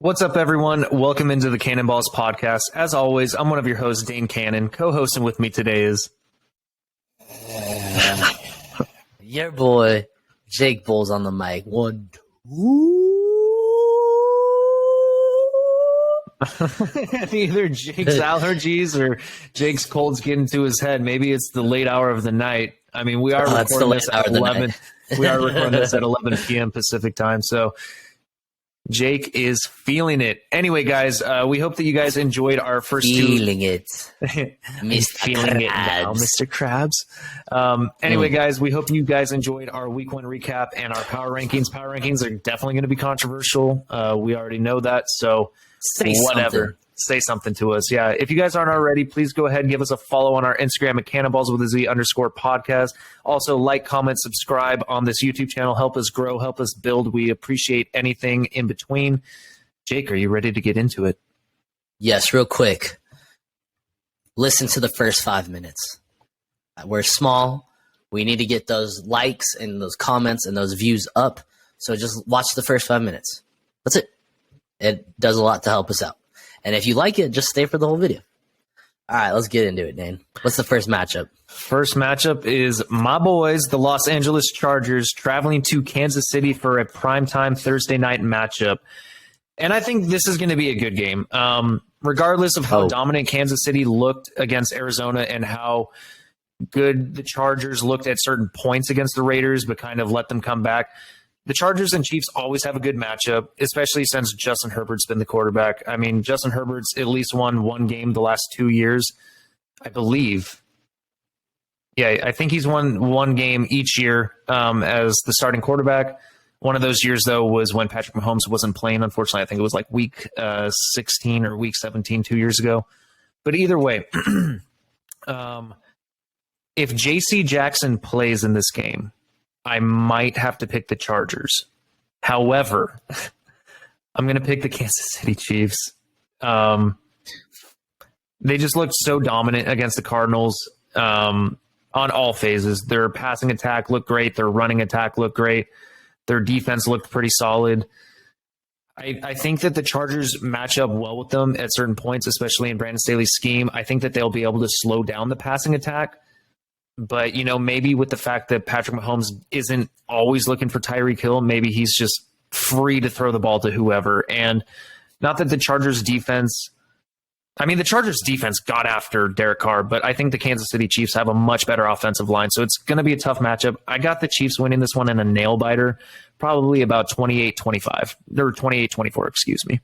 What's up, everyone? Welcome into the Cannonballs podcast. As always, I'm one of your hosts, Dane Cannon. Co-hosting with me today is your boy, Jake Bulls on the mic. 1, 2. Either Jake's allergies or Jake's cold's getting to his head. Maybe it's the late hour of the night. I mean, we are recording this at 11. We are recording this at 11 p.m. Pacific time. So Jake is feeling it. Anyway, guys, we hope that you guys enjoyed our first feeling it, Mr. Feeling it now, Mr. Krabs. Anyway, guys, we hope you guys enjoyed our week 1 recap and our power rankings. Power rankings are definitely going to be controversial. We already know that. So say something to us. Yeah. If you guys aren't already, please go ahead and give us a follow on our Instagram at cannonballs_podcast. Also, like, comment, subscribe on this YouTube channel. Help us grow, help us build. We appreciate anything in between. Jake, are you ready to get into it? Yes, real quick. Listen to the first 5 minutes. We're small. We need to get those likes and those comments and those views up. So just watch the first 5 minutes. That's it. It does a lot to help us out. And if you like it, just stay for the whole video. All right, let's get into it, Dane. What's the first matchup? First matchup is my boys, the Los Angeles Chargers, traveling to Kansas City for a primetime Thursday night matchup. And I think this is going to be a good game. Regardless of how dominant Kansas City looked against Arizona and how good the Chargers looked at certain points against the Raiders, but kind of let them come back. The Chargers and Chiefs always have a good matchup, especially since Justin Herbert's been the quarterback. I mean, Justin Herbert's at least won one game the last 2 years, I believe. Yeah, I think he's won one game each year as the starting quarterback. One of those years, though, was when Patrick Mahomes wasn't playing. Unfortunately, I think it was like week 16 or week 17 2 years ago. But either way, if J.C. Jackson plays in this game, I might have to pick the Chargers. However, I'm going to pick the Kansas City Chiefs. They just looked so dominant against the Cardinals on all phases. Their passing attack looked great. Their running attack looked great. Their defense looked pretty solid. I think that the Chargers match up well with them at certain points, especially in Brandon Staley's scheme. I think that they'll be able to slow down the passing attack. But, maybe with the fact that Patrick Mahomes isn't always looking for Tyreek Hill, maybe he's just free to throw the ball to whoever. And not that the Chargers defense got after Derek Carr, but I think the Kansas City Chiefs have a much better offensive line. So it's going to be a tough matchup. I got the Chiefs winning this one in a nail biter, probably about 28-25 or 28-24, excuse me.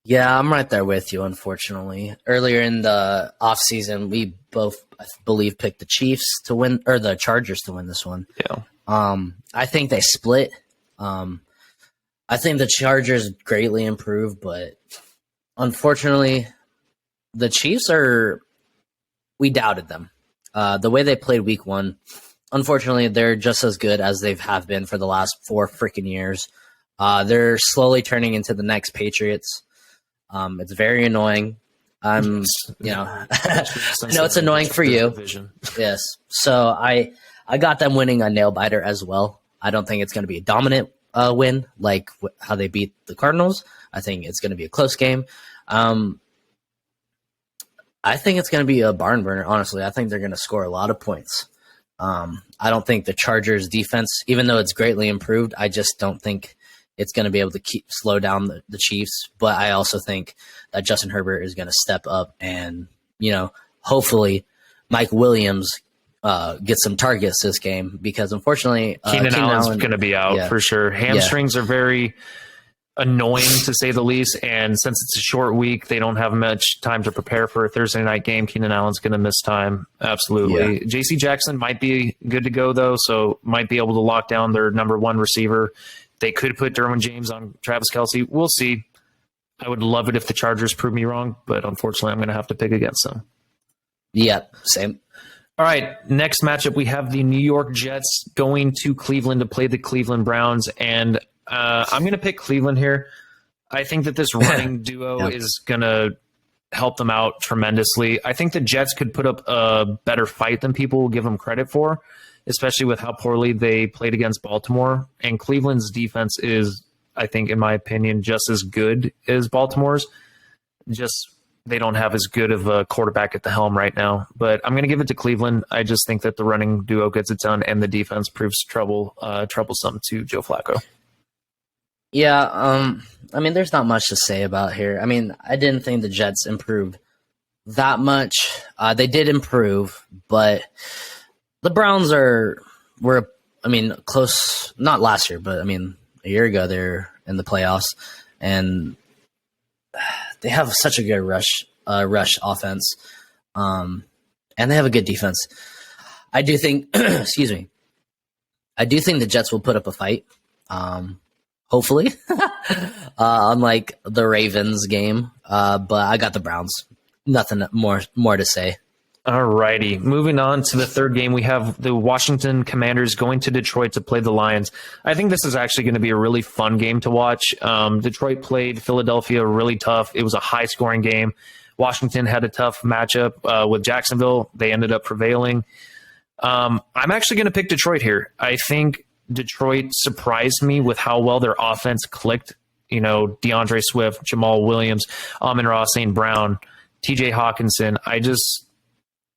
Yeah, I'm right there with you, unfortunately. Earlier in the offseason, we both, I believe, picked the Chiefs to win, or the Chargers to win this one. Yeah. I think they split. I think the Chargers greatly improved, but unfortunately, the Chiefs we doubted them. The way they played week 1, unfortunately, they're just as good as they have been for the last 4 freaking years. They're slowly turning into the next Patriots. It's very annoying. I know it's annoying for you. Yes. So I got them winning a nail biter as well. I don't think it's going to be a dominant win like how they beat the Cardinals. I think it's going to be a close game. I think it's going to be a barn burner, honestly. I think they're going to score a lot of points. I don't think the Chargers defense, even though it's greatly improved, I just don't think it's going to be able to slow down the Chiefs. But I also think that Justin Herbert is going to step up and, hopefully Mike Williams get some targets this game because, unfortunately, Keenan Allen's going to be out for sure. Hamstrings are very annoying, to say the least. And since it's a short week, they don't have much time to prepare for a Thursday night game. Keenan Allen's going to miss time. Absolutely. Yeah. J.C. Jackson might be good to go, though, so might be able to lock down their number 1 receiver. They could put Derwin James on Travis Kelce. We'll see. I would love it if the Chargers prove me wrong, but unfortunately, I'm going to have to pick against them. Yeah, same. All right, next matchup, we have the New York Jets going to Cleveland to play the Cleveland Browns, and I'm going to pick Cleveland here. I think that this running duo is going to help them out tremendously. I think the Jets could put up a better fight than people will give them credit for, especially with how poorly they played against Baltimore. And Cleveland's defense is I think, in my opinion, just as good as Baltimore's. Just they don't have as good of a quarterback at the helm right now. But I'm going to give it to Cleveland. I just think that the running duo gets it done, and the defense proves troublesome to Joe Flacco. Yeah, I mean, there's not much to say about here. I mean, I didn't think the Jets improved that much. They did improve, but the Browns were, close, not last year, but I mean, a year ago they're in the playoffs, and they have such a good rush offense, and they have a good defense. I do think, excuse me, I do think the Jets will put up a fight. Hopefully, unlike the Ravens game, but I got the Browns. Nothing more to say. All righty. Moving on to the third game, we have the Washington Commanders going to Detroit to play the Lions. I think this is actually going to be a really fun game to watch. Detroit played Philadelphia really tough. It was a high-scoring game. Washington had a tough matchup with Jacksonville. They ended up prevailing. I'm actually going to pick Detroit here. I think Detroit surprised me with how well their offense clicked. You know, DeAndre Swift, Jamal Williams, Amon-Ra St. Brown, TJ Hawkinson.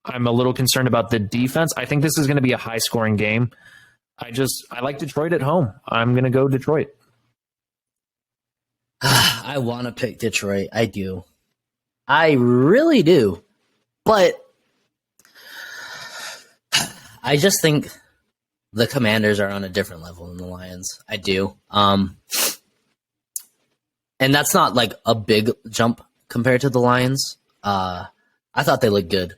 I'm a little concerned about the defense. I think this is going to be a high-scoring game. I like Detroit at home. I'm going to go Detroit. I want to pick Detroit. I do. I really do. But I just think the Commanders are on a different level than the Lions. I do. And that's not like a big jump compared to the Lions. I thought they looked good.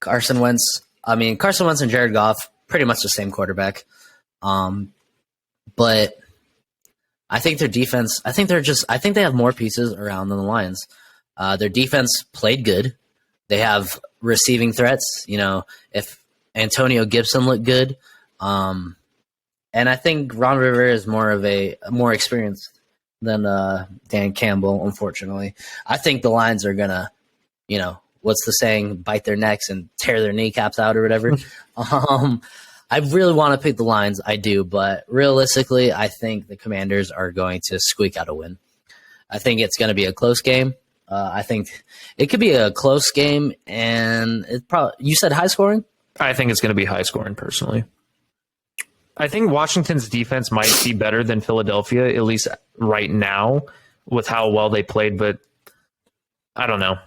Carson Wentz and Jared Goff, pretty much the same quarterback. But I think their defense, I think they have more pieces around than the Lions. Their defense played good. They have receiving threats. You know, if Antonio Gibson looked good, and I think Ron Rivera is more experienced than Dan Campbell, unfortunately. I think the Lions are gonna, you know, what's the saying, bite their necks and tear their kneecaps out or whatever. I really want to pick the Lions, I do, but realistically, I think the Commanders are going to squeak out a win. I think it's going to be a close game. I think it could be a close game, and you said high scoring? I think it's going to be high scoring, personally. I think Washington's defense might be better than Philadelphia, at least right now, with how well they played, but I don't know.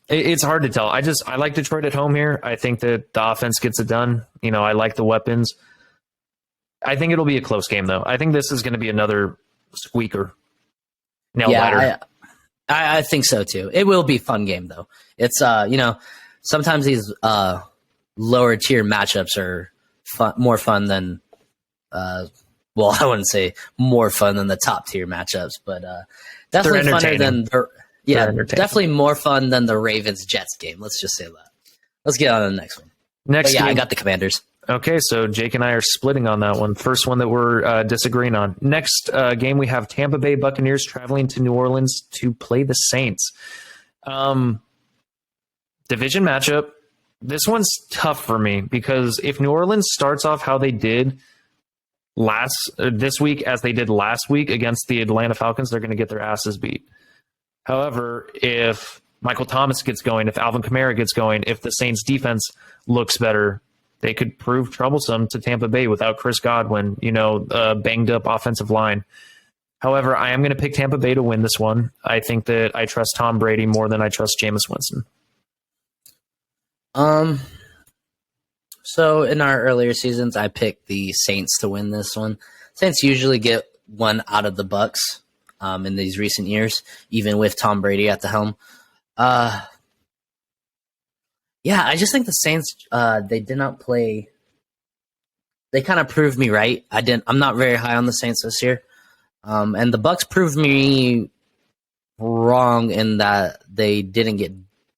It's hard to tell. I like Detroit at home here. I think that the offense gets it done. You know, I like the weapons. I think it'll be a close game, though. I think this is going to be another squeaker. Nail-biter. I think so, too. It will be a fun game, though. It's, you know, sometimes these lower-tier matchups are more fun than, well, I wouldn't say more fun than the top-tier matchups, but definitely funner than definitely more fun than the Ravens-Jets game. Let's just say that. Let's get on to the next one. Game. I got the Commanders. Okay, so Jake and I are splitting on that one. First one that we're disagreeing on. Next game, we have Tampa Bay Buccaneers traveling to New Orleans to play the Saints. Division matchup. This one's tough for me because if New Orleans starts off how they did this week as they did last week against the Atlanta Falcons, they're going to get their asses beat. However, if Michael Thomas gets going, if Alvin Kamara gets going, if the Saints defense looks better, they could prove troublesome to Tampa Bay without Chris Godwin, you know, banged up offensive line. However, I am going to pick Tampa Bay to win this one. I think that I trust Tom Brady more than I trust Jameis Winston. So in our earlier seasons, I picked the Saints to win this one. Saints usually get one out of the Bucks in these recent years, even with Tom Brady at the helm. Yeah, I just think the Saints, they did not play. They kind of proved me right. I'm not very high on the Saints this year. And the Bucks proved me wrong in that they didn't get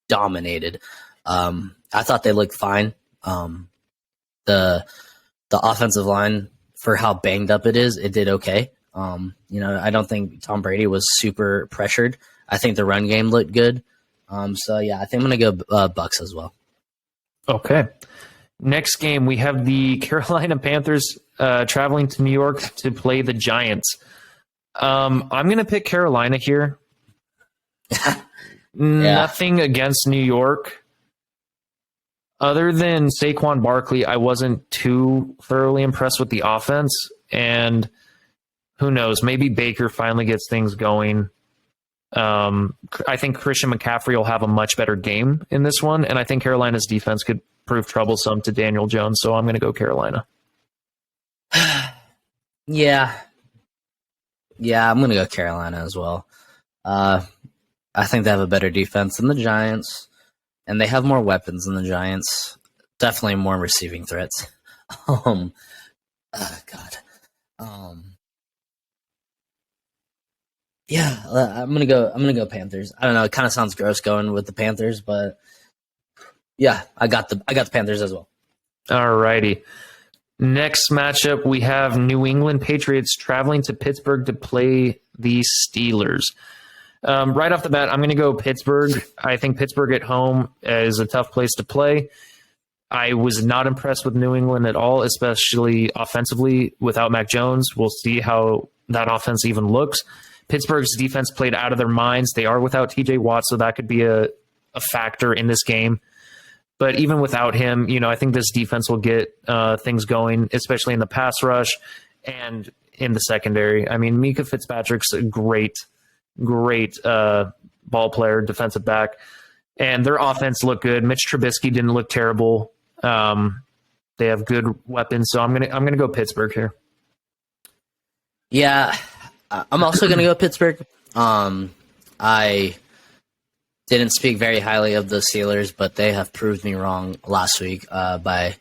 dominated. I thought they looked fine. The offensive line, for how banged up it is, it did okay. You know, I don't think Tom Brady was super pressured. I think the run game looked good. So, yeah, I think I'm going to go Bucks as well. Okay. Next game, we have the Carolina Panthers traveling to New York to play the Giants. I'm going to pick Carolina here. Nothing against New York. Other than Saquon Barkley, I wasn't too thoroughly impressed with the offense. And who knows, maybe Baker finally gets things going. I think Christian McCaffrey will have a much better game in this one. And I think Carolina's defense could prove troublesome to Daniel Jones. So I'm going to go Carolina. Yeah, I'm going to go Carolina as well. I think they have a better defense than the Giants, and they have more weapons than the Giants. Definitely more receiving threats. God. Yeah, I'm gonna go Panthers. I don't know. It kind of sounds gross going with the Panthers, but yeah, I got the Panthers as well. All righty. Next matchup, we have New England Patriots traveling to Pittsburgh to play the Steelers. Right off the bat, I'm going to go Pittsburgh. I think Pittsburgh at home is a tough place to play. I was not impressed with New England at all, especially offensively without Mac Jones. We'll see how that offense even looks. Pittsburgh's defense played out of their minds. They are without TJ Watt, so that could be a factor in this game. But even without him, I think this defense will get things going, especially in the pass rush and in the secondary. I mean, Mika Fitzpatrick's a great ball player, defensive back, and their offense looked good. Mitch Trubisky didn't look terrible. They have good weapons, so I'm gonna go Pittsburgh here. Yeah, I'm also gonna go Pittsburgh. I didn't speak very highly of the Steelers, but they have proved me wrong last week. They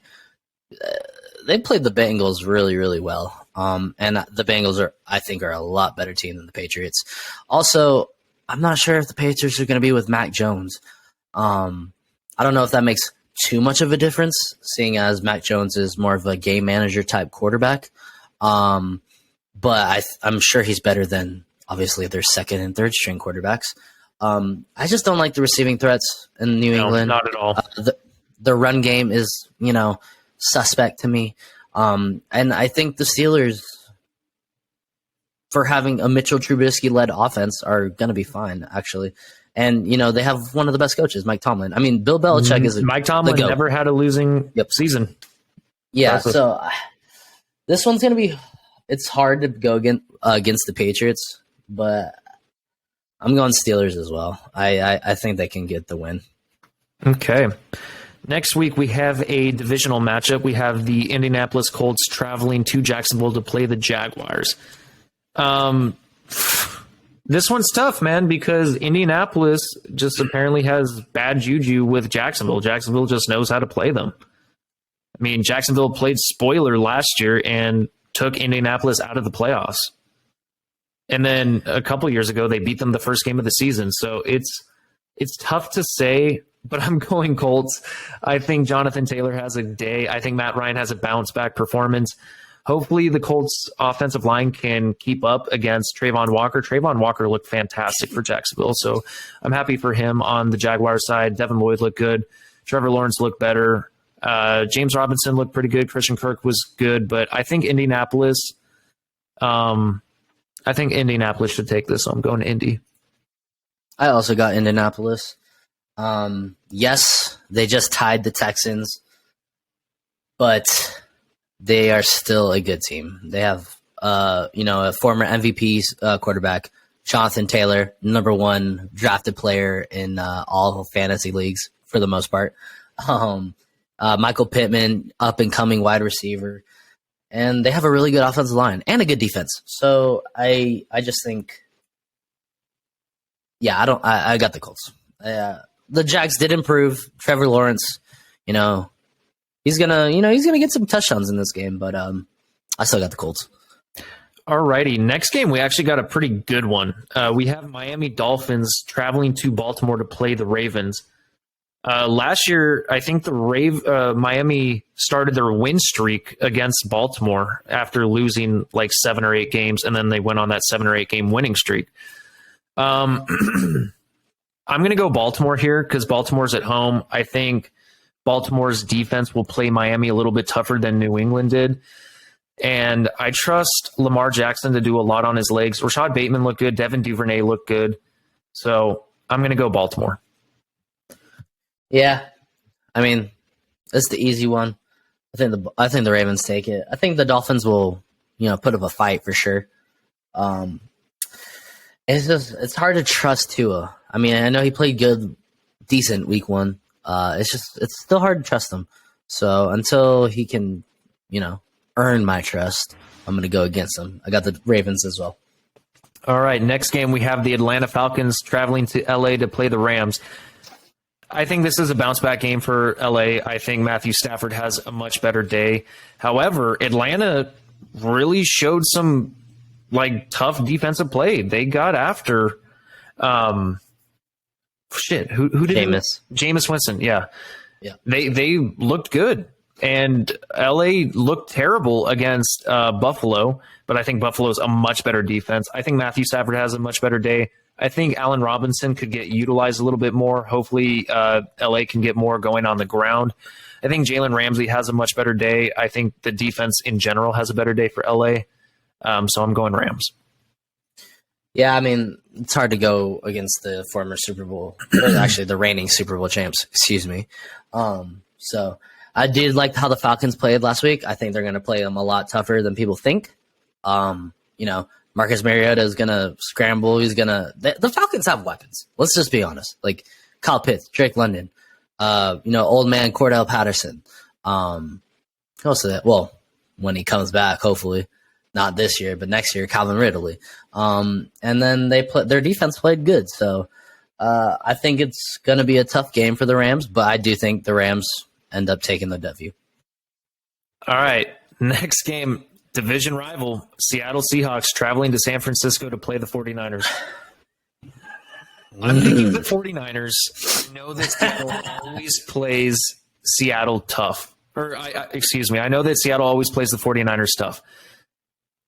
played the Bengals really, really well. And the Bengals I think are a lot better team than the Patriots. Also, I'm not sure if the Patriots are going to be with Mac Jones. I don't know if that makes too much of a difference, seeing as Mac Jones is more of a game manager type quarterback. But I'm sure he's better than obviously their second and third string quarterbacks. I just don't like the receiving threats in New England. Not at all. The run game is, suspect to me. And I think the Steelers, for having a Mitchell Trubisky-led offense, are going to be fine, actually. And, they have one of the best coaches, Mike Tomlin. I mean, Bill Belichick is Mike Tomlin never had a losing season. Yeah, so this one's going to be – it's hard to go against the Patriots, but I'm going Steelers as well. I think they can get the win. Okay. Next week, we have a divisional matchup. We have the Indianapolis Colts traveling to Jacksonville to play the Jaguars. This one's tough, man, because Indianapolis just apparently has bad juju with Jacksonville. Jacksonville just knows how to play them. I mean, Jacksonville played spoiler last year and took Indianapolis out of the playoffs. And then a couple years ago, they beat them the first game of the season. So it's tough to say, but I'm going Colts. I think Jonathan Taylor has a day. I think Matt Ryan has a bounce-back performance. Hopefully the Colts offensive line can keep up against Trayvon Walker. Trayvon Walker looked fantastic for Jacksonville, so I'm happy for him on the Jaguars side. Devin Lloyd looked good. Trevor Lawrence looked better. James Robinson looked pretty good. Christian Kirk was good, but I think Indianapolis should take this, so I'm going to Indy. I also got Indianapolis. Yes, they just tied the Texans, but they are still a good team. They have, a former MVP quarterback, Jonathan Taylor, number one drafted player in all fantasy leagues for the most part. Michael Pittman, up and coming wide receiver, and they have a really good offensive line and a good defense. So I just think, I got the Colts. The Jags did improve. Trevor Lawrence, he's gonna get some touchdowns in this game, but I still got the Colts. Alrighty, next game we actually got a pretty good one. We have Miami Dolphins traveling to Baltimore to play the Ravens. Last year, I think Miami started their win streak against Baltimore after losing like 7 or 8 games, and then they went on that 7 or 8 game winning streak. I'm going to go Baltimore here because Baltimore's at home. I think Baltimore's defense will play Miami a little bit tougher than New England did. And I trust Lamar Jackson to do a lot on his legs. Rashad Bateman looked good. Devin Duvernay looked good. So I'm going to go Baltimore. Yeah, I mean, it's the easy one. I think the Ravens take it. I think the Dolphins will, put up a fight for sure. It's hard to trust Tua. I mean, I know he played decent week 1. It's still hard to trust him. So until he can, earn my trust, I'm going to go against him. I got the Ravens as well. All right, next game we have the Atlanta Falcons traveling to LA to play the Rams. I think this is a bounce-back game for LA. I think Matthew Stafford has a much better day. However, Atlanta really showed some tough defensive play. They got after who did Jameis Winston, yeah. They looked good. And LA looked terrible against Buffalo, but I think Buffalo's a much better defense. I think Matthew Stafford has a much better day. I think Allen Robinson could get utilized a little bit more. Hopefully, LA can get more going on the ground. I think Jalen Ramsey has a much better day. I think the defense in general has a better day for LA. So I'm going Rams. Yeah, I mean, it's hard to go against the former Super Bowl, or actually the reigning Super Bowl champs, excuse me. So I did like how the Falcons played last week. I think they're going to play them a lot tougher than people think. Marcus Mariota is going to scramble. The Falcons have weapons. Let's just be honest. Like Kyle Pitts, Drake London, old man Cordell Patterson. Also, well, when he comes back, hopefully. Not this year, but next year, Calvin Ridley. And then their defense played good. So I think it's going to be a tough game for the Rams, but I do think the Rams end up taking the W. All right. Next game, division rival, Seattle Seahawks traveling to San Francisco to play the 49ers. I'm picking the 49ers. I know that Seattle always plays Seattle tough. I know that Seattle always plays the 49ers tough.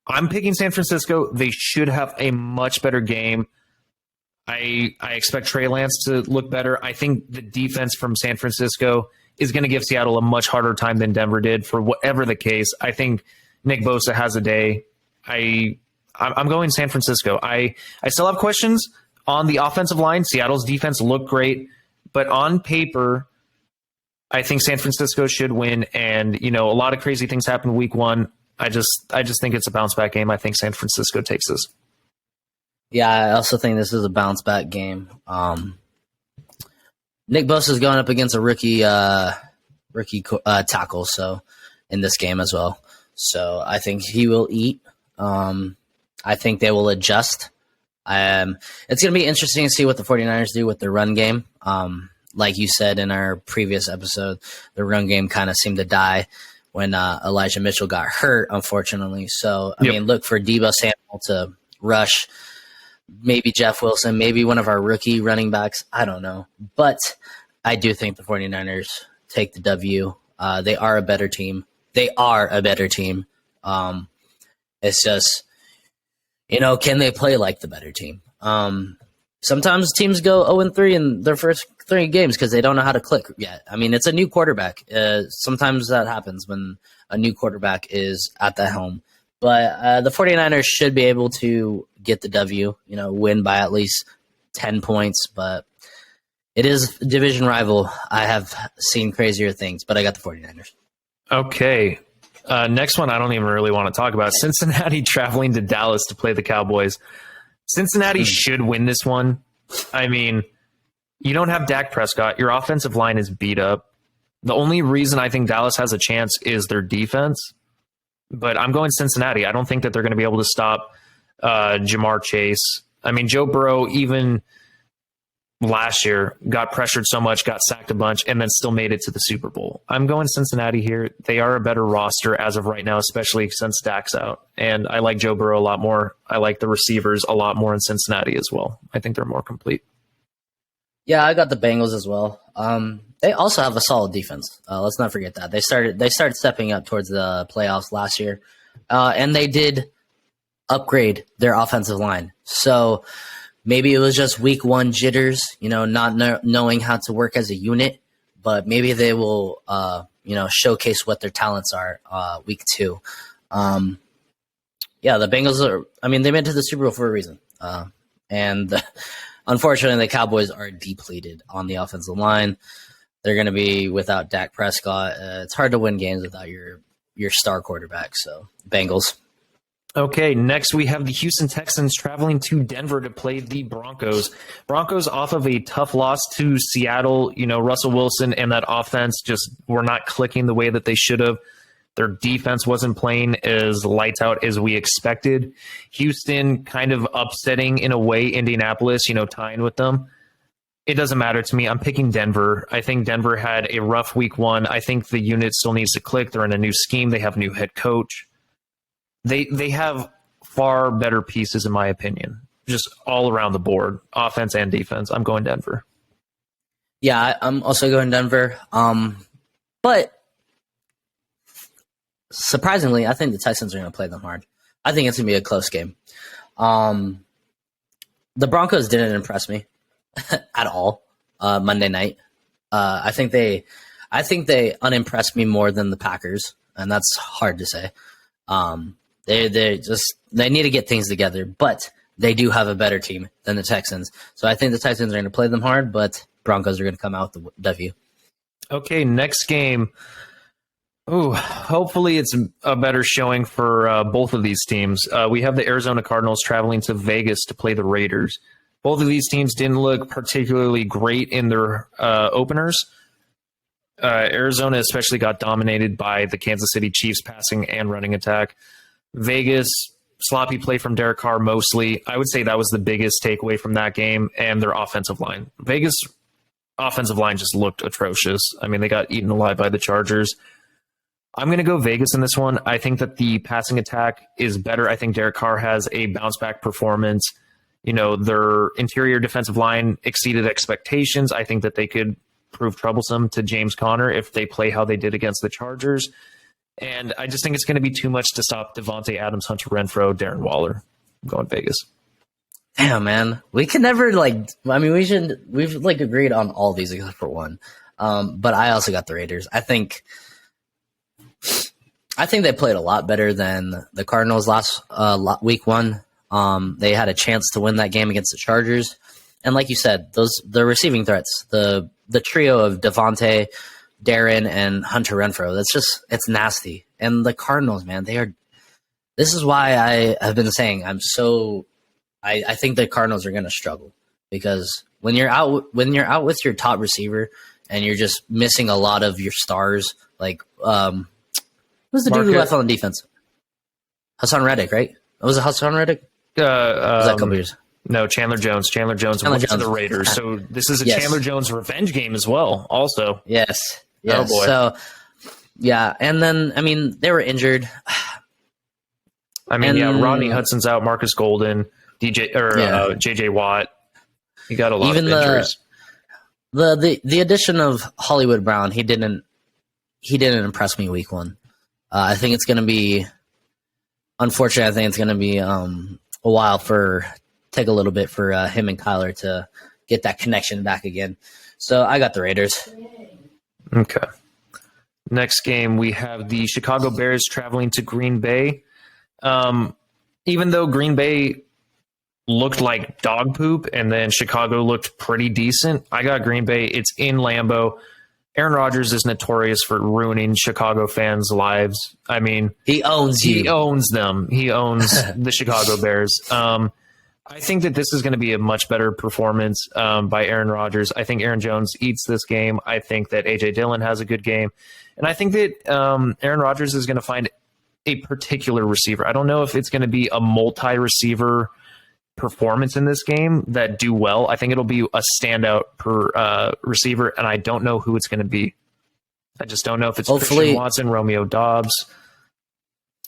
I'm picking San Francisco. They should have a much better game. I expect Trey Lance to look better. I think the defense from San Francisco is going to give Seattle a much harder time than Denver did. For whatever the case, I think Nick Bosa has a day. I'm going San Francisco. I still have questions on the offensive line. Seattle's defense looked great, but on paper, I think San Francisco should win. And a lot of crazy things happened week 1. I just think it's a bounce back game. I think San Francisco takes this. Yeah, I also think this is a bounce back game. Nick Bosa is going up against a rookie tackle, so in this game as well. So I think he will eat. I think they will adjust. It's going to be interesting to see what the 49ers do with their run game. Like you said in our previous episode, the run game kind of seemed to die when Elijah Mitchell got hurt, unfortunately. So, I mean, look for Deebo Samuel to rush, maybe Jeff Wilson, maybe one of our rookie running backs. I don't know. But I do think the 49ers take the W. They are a better team. It's just, can they play like the better team? Sometimes teams go 0-3 in their first 3 games because they don't know how to click yet. I mean, it's a new quarterback. Sometimes that happens when a new quarterback is at the helm. But the 49ers should be able to get the W, win by at least 10 points. But it is a division rival. I have seen crazier things, but I got the 49ers. Okay. Next one I don't even really want to talk about. Cincinnati traveling to Dallas to play the Cowboys. Cincinnati should win this one. I mean, you don't have Dak Prescott. Your offensive line is beat up. The only reason I think Dallas has a chance is their defense. But I'm going Cincinnati. I don't think that they're going to be able to stop Jamar Chase. I mean, Joe Burrow, even last year, got pressured so much, got sacked a bunch, and then still made it to the Super Bowl. I'm going Cincinnati here. They are a better roster as of right now, especially since Dak's out. And I like Joe Burrow a lot more. I like the receivers a lot more in Cincinnati as well. I think they're more complete. Yeah, I got the Bengals as well. They also have a solid defense. Let's not forget that. They started stepping up towards the playoffs last year. And they did upgrade their offensive line. So maybe it was just week 1 jitters, not knowing how to work as a unit, but maybe they will, showcase what their talents are week 2. Yeah, the Bengals are. I mean, they made it to the Super Bowl for a reason, and unfortunately, the Cowboys are depleted on the offensive line. They're going to be without Dak Prescott. It's hard to win games without your star quarterback. So, Bengals. Okay, next we have the Houston Texans traveling to Denver to play the Broncos. Broncos off of a tough loss to Seattle. You know, Russell Wilson and that offense just were not clicking the way that they should have. Their defense wasn't playing as lights out as we expected. Houston kind of upsetting in a way Indianapolis, you know, tying with them. It doesn't matter to me. I'm picking Denver. I think Denver had a rough week one. I think the unit still needs to click. They're in a new scheme. They have a new head coach. They have far better pieces, in my opinion, just all around the board, offense and defense. I'm going Denver. Yeah, I'm also going Denver. But surprisingly, I think the Texans are going to play them hard. I think it's going to be a close game. The Broncos didn't impress me at all Monday night. I think they unimpressed me more than the Packers, and that's hard to say. They need to get things together, but they do have a better team than the Texans. So I think the Texans are going to play them hard, but Broncos are going to come out with the W. Okay, next game. Ooh, hopefully it's a better showing for both of these teams. We have the Arizona Cardinals traveling to Vegas to play the Raiders. Both of these teams didn't look particularly great in their openers. Arizona especially got dominated by the Kansas City Chiefs passing and running attack. Vegas, sloppy play from Derek Carr mostly. I would say that was the biggest takeaway from that game, and their offensive line. Vegas offensive line just looked atrocious. I mean, they got eaten alive by the Chargers. I'm going to go Vegas in this one. I think that the passing attack is better. I think Derek Carr has a bounce-back performance. You know, their interior defensive line exceeded expectations. I think that they could prove troublesome to James Conner if they play how they did against the Chargers. And I just think it's going to be too much to stop Devontae Adams, Hunter Renfrow, Darren Waller. I'm going Vegas. Damn, man. We can never, we've agreed on all these except for one. But I also got the Raiders. I think they played a lot better than the Cardinals last week one. They had a chance to win that game against the Chargers. And like you said, the receiving threats, the trio of Devontae, Darren, and Hunter Renfrow, it's nasty. And the Cardinals, man, this is why I have been saying I think the Cardinals are going to struggle, because when you're out with your top receiver and you're just missing a lot of your stars, like who's the dude who left on the defense? Hassan Reddick, right? Was it Hassan Reddick? Was that a couple years? No, Chandler Jones. Chandler Jones went to the Raiders. So this is a Chandler Jones revenge game as well, also. Yes. Oh, boy. So, yeah. And then, I mean, they were injured. Rodney Hudson's out, Marcus Golden, JJ Watt. He got a lot of injuries. The addition of Hollywood Brown, he didn't impress me week one. I think it's going to be, unfortunately, I think it's going to be a while take a little bit for him and Kyler to get that connection back again. So I got the Raiders. Okay. Next game, we have the Chicago Bears traveling to Green Bay. Even though Green Bay looked like dog poop and then Chicago looked pretty decent, I got Green Bay. It's in Lambeau. Aaron Rodgers is notorious for ruining Chicago fans' lives. I mean, he owns you. He owns them. He owns the Chicago Bears. I think that this is going to be a much better performance by Aaron Rodgers. I think Aaron Jones eats this game. I think that A.J. Dillon has a good game. And I think that Aaron Rodgers is going to find a particular receiver. I don't know if it's going to be a multi-receiver performance in this game that do well. I think it'll be a standout per receiver, and I don't know who it's going to be. I just don't know if it's Christian Watson, Romeo Dobbs.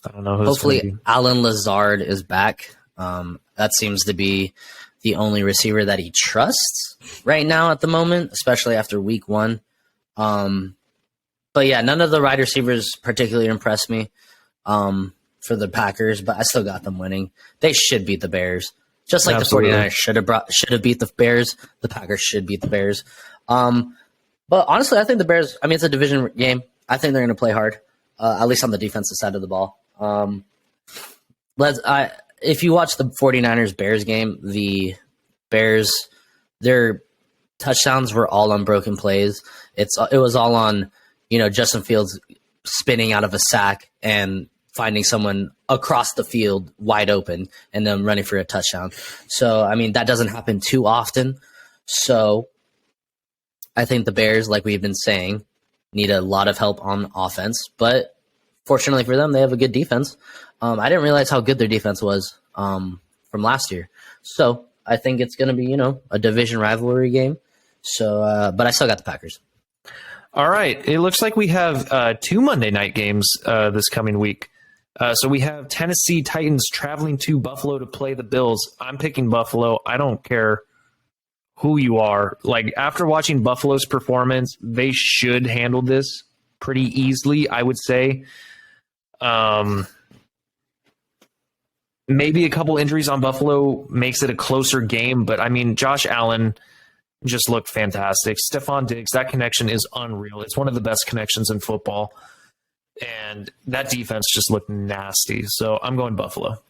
I don't know who it's going to be. Hopefully Allen Lazard is back. That seems to be the only receiver that he trusts right now at the moment, especially after week one. But yeah, none of the wide receivers particularly impressed me for the Packers, but I still got them winning. They should beat the Bears. Just like Absolutely. The 49ers should have beat the Bears, the Packers should beat the Bears. But honestly, I think the Bears, it's a division game. I think they're going to play hard, at least on the defensive side of the ball. If you watch the 49ers Bears game, the Bears, their touchdowns were all on broken plays. It was all on, Justin Fields spinning out of a sack and finding someone across the field wide open and then running for a touchdown. So, I mean, that doesn't happen too often. So I think the Bears, like we've been saying, need a lot of help on offense, but fortunately for them, they have a good defense. I didn't realize how good their defense was from last year. So I think it's going to be, a division rivalry game. So, but I still got the Packers. All right. It looks like we have 2 Monday night games this coming week. So we have Tennessee Titans traveling to Buffalo to play the Bills. I'm picking Buffalo. I don't care who you are. Like, after watching Buffalo's performance, they should handle this pretty easily, I would say. Maybe a couple injuries on Buffalo makes it a closer game, but I mean, Josh Allen just looked fantastic. Stephon Diggs, that connection is unreal. It's one of the best connections in football. And that defense just looked nasty. So I'm going Buffalo.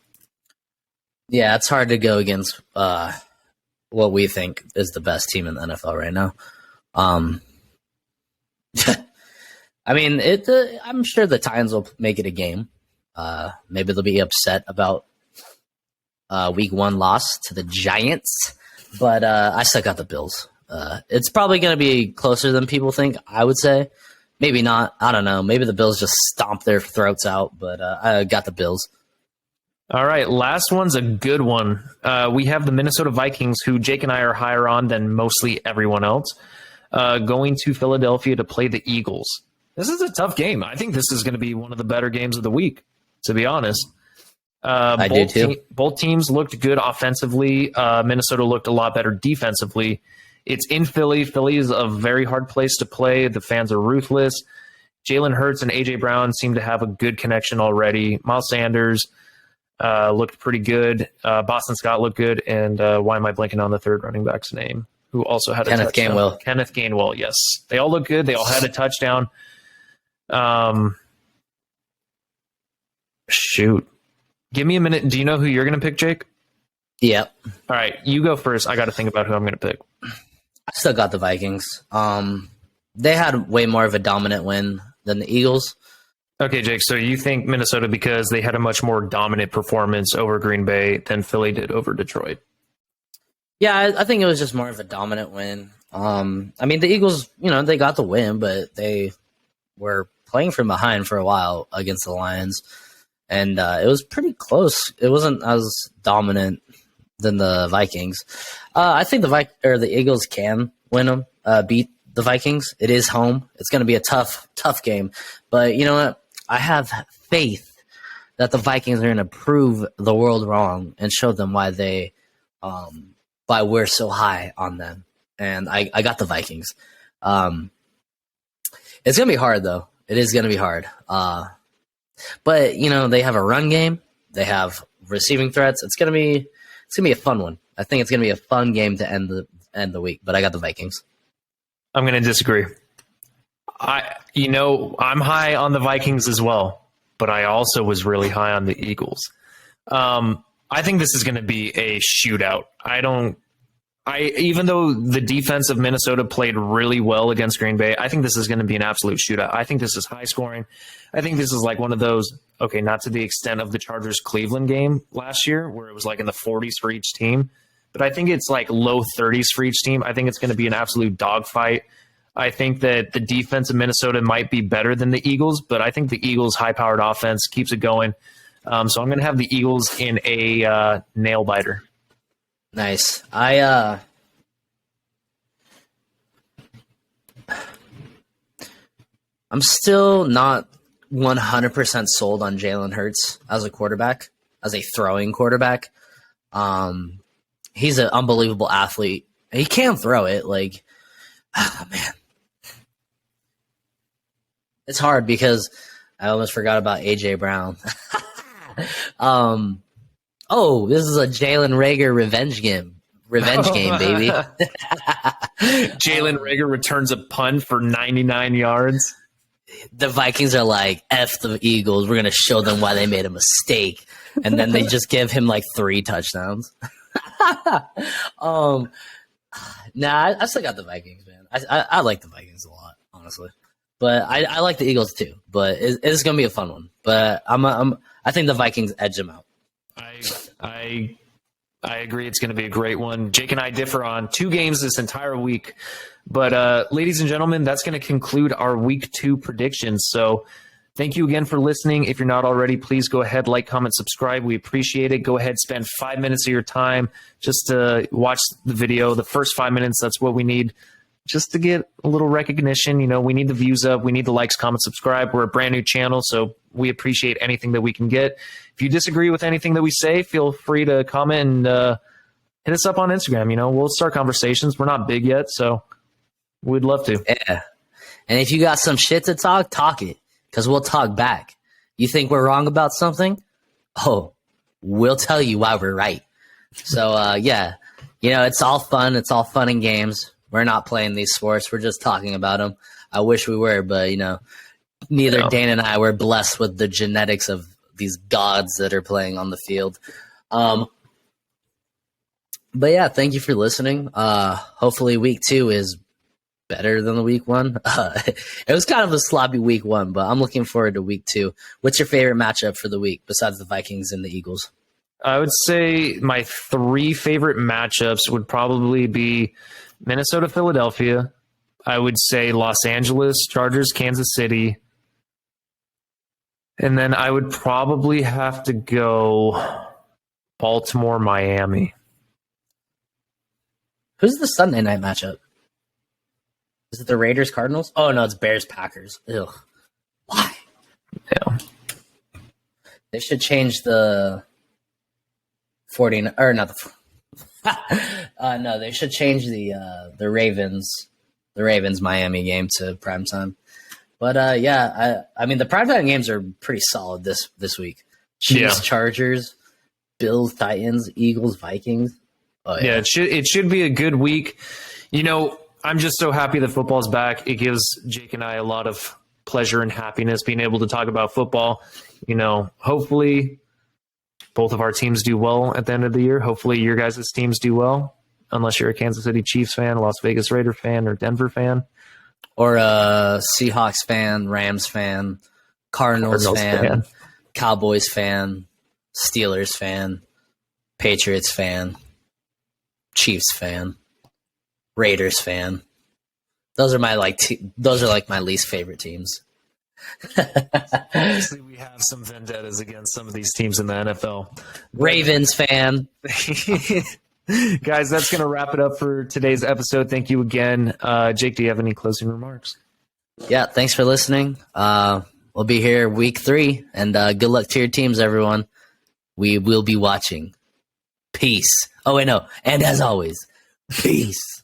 Yeah, it's hard to go against what we think is the best team in the NFL right now. I mean, I'm sure the Titans will make it a game. Maybe they'll be upset about week 1 loss to the Giants, but I still got the Bills. It's probably going to be closer than people think, I would say. Maybe not. I don't know. Maybe the Bills just stomp their throats out, but I got the Bills. All right, last one's a good one. We have the Minnesota Vikings, who Jake and I are higher on than mostly everyone else, going to Philadelphia to play the Eagles. This is a tough game. I think this is going to be one of the better games of the week, to be honest. I do too. Both teams looked good offensively. Minnesota looked a lot better defensively. It's in Philly. Philly is a very hard place to play. The fans are ruthless. Jalen Hurts and A.J. Brown seem to have a good connection already. Miles Sanders looked pretty good. Boston Scott looked good. And why am I blanking on the third running back's name, who also had a Kenneth touchdown? Gainwell. Kenneth Gainwell, yes. They all look good. They all had a touchdown. Shoot. Give me a minute. Do you know who you're going to pick, Jake? Yep. All right, you go first. I got to think about who I'm going to pick. I still got the Vikings. They had way more of a dominant win than the Eagles. Okay, Jake, so you think Minnesota because they had a much more dominant performance over Green Bay than Philly did over Detroit? Yeah, I think it was just more of a dominant win. I mean, the Eagles, they got the win, but they were playing from behind for a while against the Lions. And it was pretty close. It wasn't as dominant than the Vikings. I think the Eagles can win them, beat the Vikings. It is home. It's going to be a tough game. But you know what? I have faith that the Vikings are going to prove the world wrong and show them why why we're so high on them. And I got the Vikings. It's going to be hard, though. It is going to be hard. But they have a run game. They have receiving threats. It's gonna be a fun one. I think it's gonna be a fun game to end the week. But I got the Vikings. I'm gonna disagree. I'm high on the Vikings as well, but I also was really high on the Eagles. I think this is gonna be a shootout. Even though the defense of Minnesota played really well against Green Bay, I think this is going to be an absolute shootout. I think this is high scoring. I think this is like one of those, okay, not to the extent of the Chargers-Cleveland game last year where it was like in the 40s for each team, but I think it's like low 30s for each team. I think it's going to be an absolute dogfight. I think that the defense of Minnesota might be better than the Eagles, but I think the Eagles' high-powered offense keeps it going. So I'm going to have the Eagles in a nail-biter. Nice. I'm still not 100% sold on Jalen Hurts as a quarterback, as a throwing quarterback. He's an unbelievable athlete. He can throw it. Like, man. It's hard because I almost forgot about A.J. Brown. This is a Jalen Reagor revenge game, baby. Jalen Reagor returns a punt for 99 yards. the Vikings are like, F the Eagles. We're going to show them why they made a mistake. And then they just give him like 3 touchdowns. Nah, I still got the Vikings, man. I like the Vikings a lot, honestly. But I like the Eagles too. But it's going to be a fun one. But I think the Vikings edge them out. I agree. It's going to be a great one. Jake and I differ on 2 games this entire week. But ladies and gentlemen, that's going to conclude our week 2 predictions. So thank you again for listening. If you're not already, please go ahead, like, comment, subscribe. We appreciate it. Go ahead, spend 5 minutes of your time just to watch the video. The first 5 minutes, that's what we need just to get a little recognition. You know, we need the views up. We need the likes, comment, subscribe. We're a brand new channel, so we appreciate anything that we can get. If you disagree with anything that we say, feel free to comment and hit us up on Instagram. You know, we'll start conversations. We're not big yet, so we'd love to. Yeah. And if you got some shit to talk it, because we'll talk back. You think we're wrong about something? Oh, we'll tell you why we're right. So, yeah, you know, it's all fun. It's all fun and games. We're not playing these sports. We're just talking about them. I wish we were, but, you know, neither Dane and I were blessed with the genetics of these gods that are playing on the field. But, yeah, thank you for listening. Hopefully week 2 is better than the week 1. It was kind of a sloppy week 1, but I'm looking forward to week 2. What's your favorite matchup for the week besides the Vikings and the Eagles? I would say my 3 favorite matchups would probably be Minnesota, Philadelphia. I would say Los Angeles, Chargers, Kansas City. And then I would probably have to go Baltimore, Miami. Who's the Sunday night matchup? Is it the Raiders, Cardinals? Oh, no, it's Bears, Packers. Ugh. Why? Yeah. They should change the 40, or not the no, they should change the Ravens Miami game to primetime. But yeah, I mean the primetime games are pretty solid this week. Chiefs, Chargers, Bills, Titans, Eagles, Vikings. Oh, yeah, it should be a good week. You know, I'm just so happy that football's back. It gives Jake and I a lot of pleasure and happiness being able to talk about football. You know, hopefully both of our teams do well at the end of the year. Hopefully your guys' teams do well, unless you're a Kansas City Chiefs fan, Las Vegas Raider fan, or Denver fan. Or a Seahawks fan, Rams fan, Cardinals fan, Cowboys fan, Steelers fan, Patriots fan, Chiefs fan, Raiders fan. Those are my my least favorite teams. Obviously, we have some vendettas against some of these teams in the NFL. Ravens fan. Guys, that's going to wrap it up for today's episode. Thank you again. Jake, do you have any closing remarks? Yeah, thanks for listening. We'll be here week 3, and good luck to your teams, everyone. We will be watching. Peace. Oh, wait, no. And as always, peace.